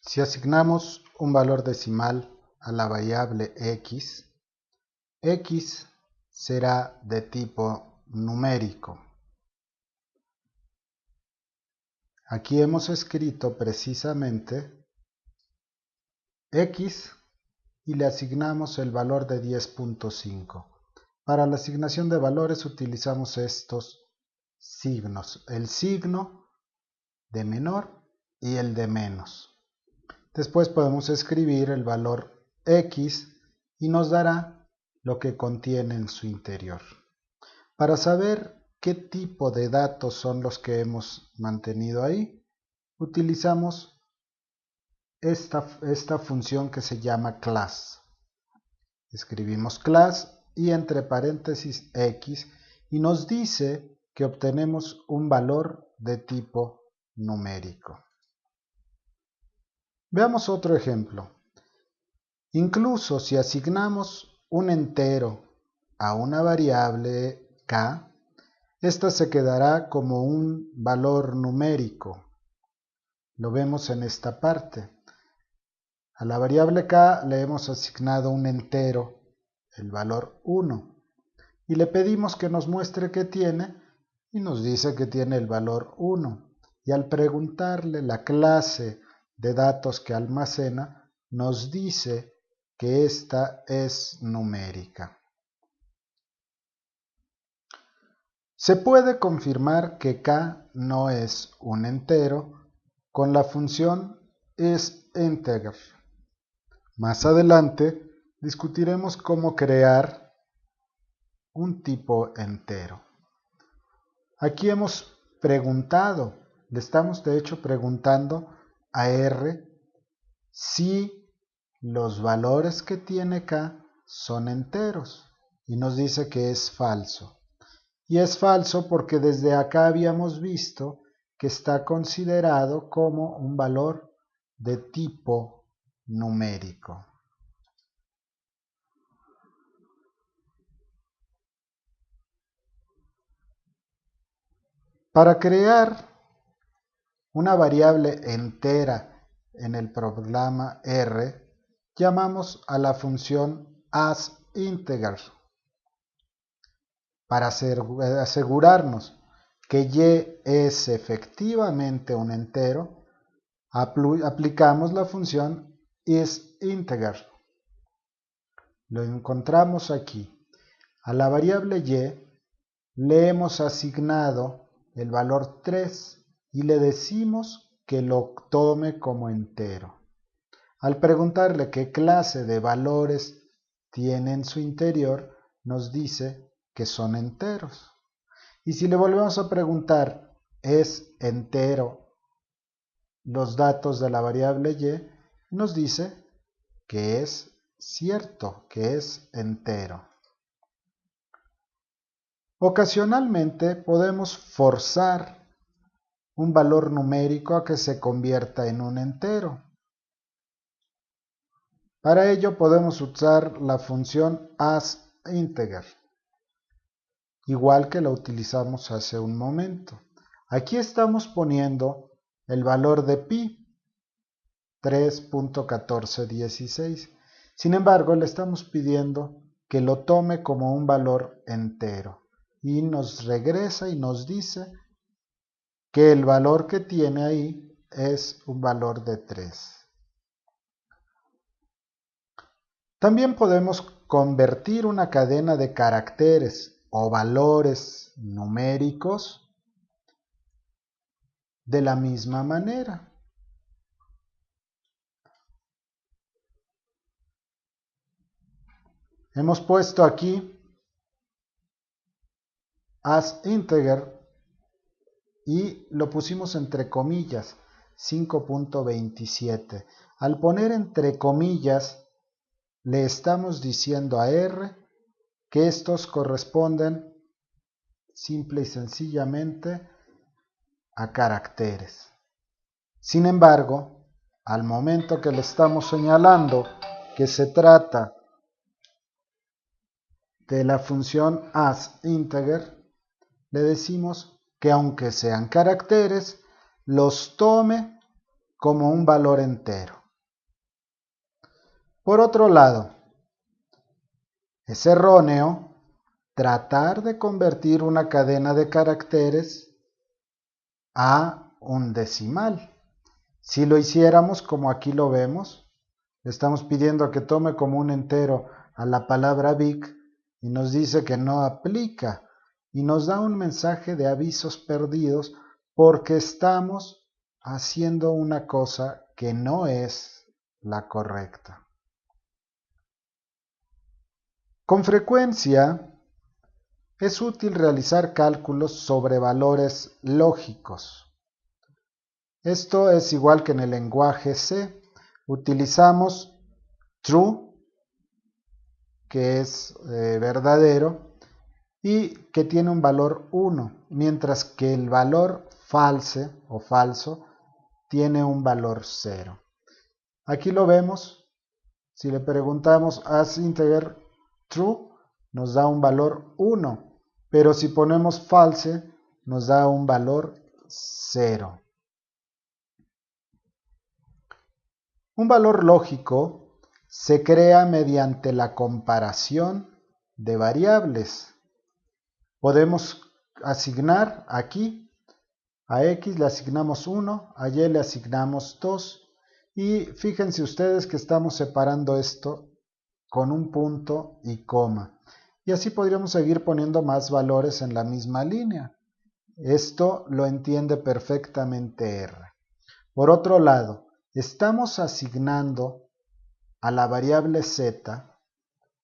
Si asignamos un valor decimal a la variable x, x será de tipo numérico. Aquí hemos escrito precisamente x y le asignamos el valor de 10.5. Para la asignación de valores utilizamos estos signos, el signo de menor y el de menos. Después podemos escribir el valor x y nos dará lo que contiene en su interior. Para saber qué tipo de datos son los que hemos mantenido ahí, utilizamos esta función que se llama class. Escribimos class y entre paréntesis x y nos dice que obtenemos un valor de tipo numérico. Veamos otro ejemplo. Incluso si asignamos un entero a una variable k, esta se quedará como un valor numérico. Lo vemos en esta parte. A la variable k le hemos asignado un entero, el valor 1, y le pedimos que nos muestre qué tiene, y nos dice que tiene el valor 1. Y al preguntarle la clase de datos que almacena, nos dice que esta es numérica. Se puede confirmar que k no es un entero con la función isInteger. Más adelante discutiremos cómo crear un tipo entero. Aquí hemos preguntado, le estamos de hecho preguntando a R si los valores que tiene k son enteros y nos dice que es falso. Y es falso porque desde acá habíamos visto que está considerado como un valor de tipo numérico. Para crear una variable entera en el programa R, llamamos a la función asInteger. Para asegurarnos que y es efectivamente un entero, aplicamos la función isInteger. Lo encontramos aquí. A la variable y le hemos asignado el valor 3 y le decimos que lo tome como entero. Al preguntarle qué clase de valores tiene en su interior, nos dice que son enteros. Y si le volvemos a preguntar, ¿es entero los datos de la variable y? Nos dice que es cierto, que es entero. Ocasionalmente podemos forzar un valor numérico a que se convierta en un entero. Para ello podemos usar la función asInteger, igual que la utilizamos hace un momento. Aquí estamos poniendo el valor de pi, 3.1416. Sin embargo, le estamos pidiendo que lo tome como un valor entero y nos regresa y nos dice que el valor que tiene ahí es un valor de 3. También podemos convertir una cadena de caracteres o valores numéricos de la misma manera. Hemos puesto aquí asInteger y lo pusimos entre comillas, 5.27. Al poner entre comillas, le estamos diciendo a R que estos corresponden simple y sencillamente a caracteres. Sin embargo, al momento que le estamos señalando que se trata de la función asInteger, le decimos que aunque sean caracteres, los tome como un valor entero. Por otro lado, es erróneo tratar de convertir una cadena de caracteres a un decimal. Si lo hiciéramos como aquí lo vemos, le estamos pidiendo que tome como un entero a la palabra big y nos dice que no aplica y nos da un mensaje de avisos perdidos porque estamos haciendo una cosa que no es la correcta. Con frecuencia es útil realizar cálculos sobre valores lógicos. Esto es igual que en el lenguaje C. Utilizamos true, que es verdadero, y que tiene un valor 1, mientras que el valor false o falso tiene un valor 0. Aquí lo vemos. Si le preguntamos as integer true, nos da un valor 1, pero si ponemos false, nos da un valor 0. Un valor lógico se crea mediante la comparación de variables. Podemos asignar aquí, a x le asignamos 1, a y le asignamos 2, y fíjense ustedes que estamos separando esto con un punto y coma. Y así podríamos seguir poniendo más valores en la misma línea. Esto lo entiende perfectamente R. Por otro lado, estamos asignando a la variable z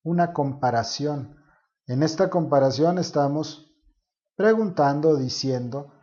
una comparación. En esta comparación estamos preguntando, diciendo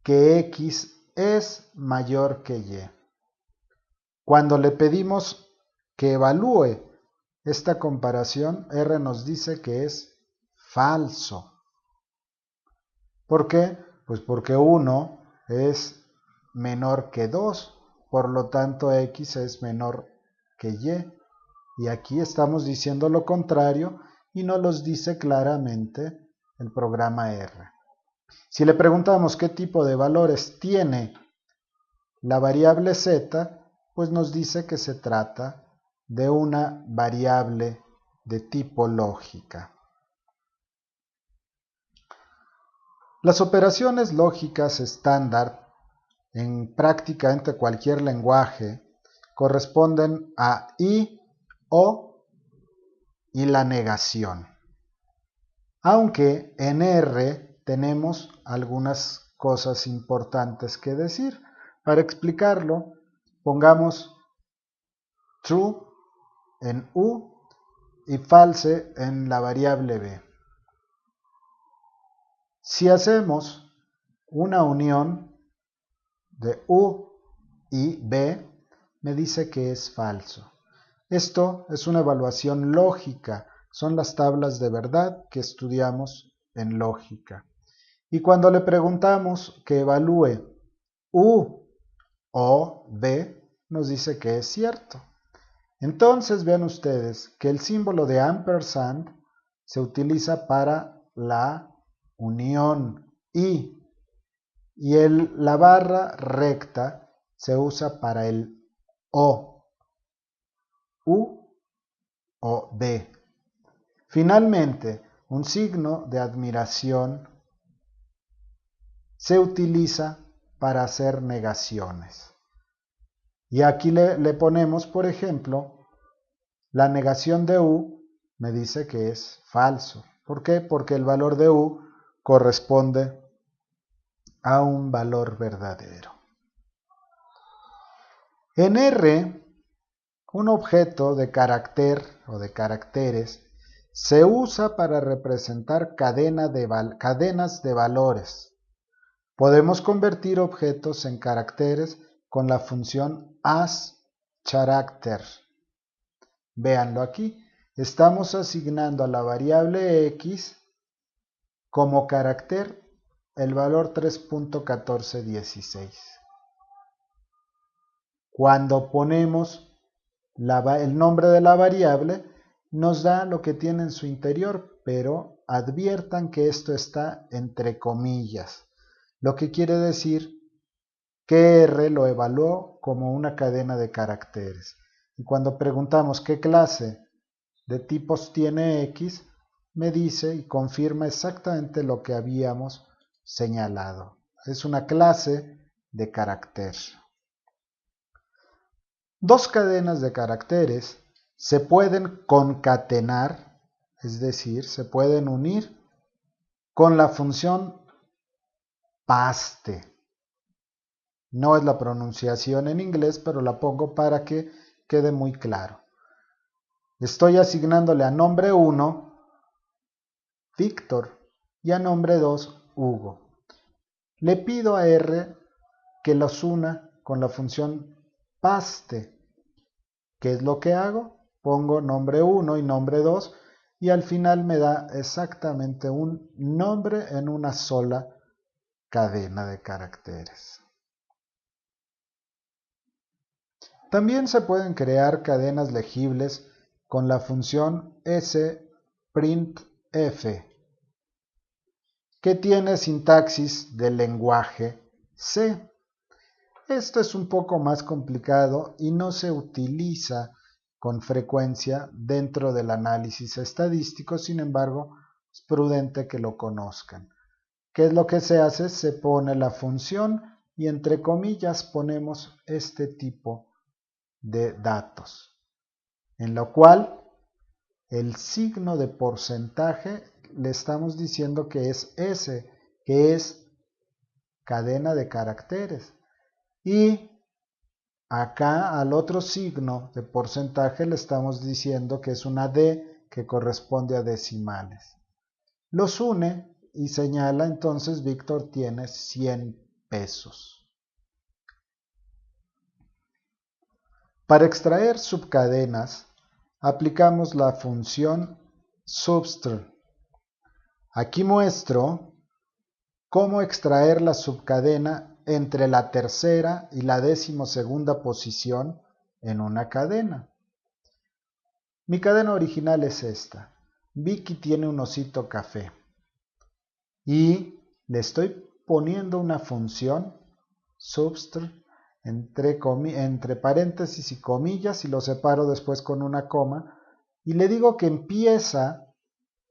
que x es mayor que y. Cuando le pedimos que evalúe esta comparación, R nos dice que es falso. ¿Por qué? Pues porque 1 es menor que 2, por lo tanto x es menor que y. Y aquí estamos diciendo lo contrario y nos los dice claramente el programa R. Si le preguntamos qué tipo de valores tiene la variable z, pues nos dice que se trata de una variable de tipo lógica. Las operaciones lógicas estándar en prácticamente cualquier lenguaje corresponden a y, o y la negación. Aunque en R tenemos algunas cosas importantes que decir. Para explicarlo, pongamos true en u y false en la variable b. Si hacemos una unión de u y b, me dice que es falso. Esto es una evaluación lógica, son las tablas de verdad que estudiamos en lógica. Y cuando le preguntamos que evalúe u o b, nos dice que es cierto. Entonces vean ustedes que el símbolo de ampersand se utiliza para la unión y la barra recta se usa para el o, u o b. Finalmente, un signo de admiración se utiliza para hacer negaciones. Y aquí le ponemos, por ejemplo, la negación de u me dice que es falso. ¿Por qué? Porque el valor de u corresponde a un valor verdadero. En R, un objeto de carácter o de caracteres se usa para representar cadenas de valores. Podemos convertir objetos en caracteres con la función asCharacter. Véanlo aquí. Estamos asignando a la variable x como carácter el valor 3.1416. Cuando ponemos el nombre de la variable, nos da lo que tiene en su interior, pero adviertan que esto está entre comillas, lo que quiere decir que R lo evaluó como una cadena de caracteres. Y cuando preguntamos qué clase de tipos tiene X, me dice y confirma exactamente lo que habíamos señalado. Es una clase de carácter. Dos cadenas de caracteres se pueden concatenar, es decir, se pueden unir con la función paste. No es la pronunciación en inglés, pero la pongo para que quede muy claro. Estoy asignándole a nombre 1 Víctor y a nombre 2 Hugo. Le pido a R que los una con la función paste. ¿Qué es lo que hago? Pongo nombre 1 y nombre 2 y al final me da exactamente un nombre en una sola cadena de caracteres. También se pueden crear cadenas legibles con la función sprintf, que tiene sintaxis del lenguaje C. Esto es un poco más complicado y no se utiliza con frecuencia dentro del análisis estadístico, sin embargo, es prudente que lo conozcan. ¿Qué es lo que se hace? Se pone la función y entre comillas ponemos este tipo de datos, en lo cual el signo de porcentaje le estamos diciendo que es S, que es cadena de caracteres. Y acá al otro signo de porcentaje le estamos diciendo que es una D que corresponde a decimales. Los une y señala entonces Víctor tiene 100 pesos. Para extraer subcadenas aplicamos la función substr. Aquí muestro cómo extraer la subcadena entre la tercera y la 12ª posición en una cadena. Mi cadena original es esta. Vicky tiene un osito café. Y le estoy poniendo una función substr entre paréntesis y comillas y lo separo después con una coma. Y le digo que empieza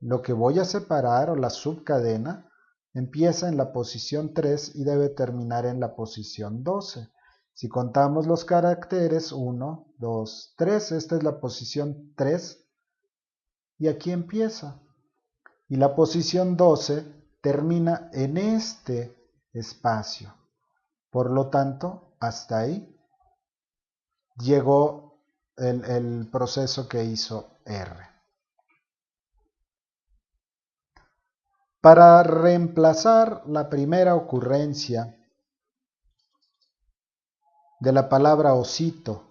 lo que voy a separar o la subcadena. Empieza en la posición 3 y debe terminar en la posición 12. Si contamos los caracteres, 1, 2, 3, esta es la posición 3 y aquí empieza. Y la posición 12 termina en este espacio. Por lo tanto, hasta ahí llegó el proceso que hizo R. Para reemplazar la primera ocurrencia de la palabra osito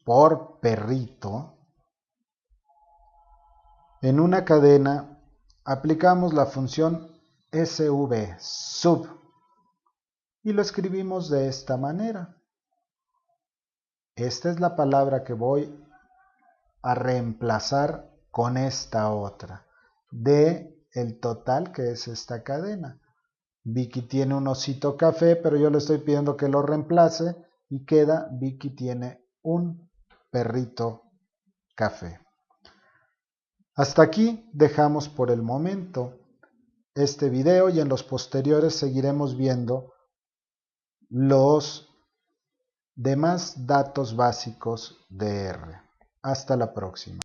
por perrito, en una cadena aplicamos la función sub y lo escribimos de esta manera. Esta es la palabra que voy a reemplazar con esta otra de el total que es esta cadena. Vicky tiene un osito café, pero yo le estoy pidiendo que lo reemplace y queda Vicky tiene un perrito café. Hasta aquí dejamos por el momento este video y en los posteriores seguiremos viendo los demás datos básicos de R. Hasta la próxima.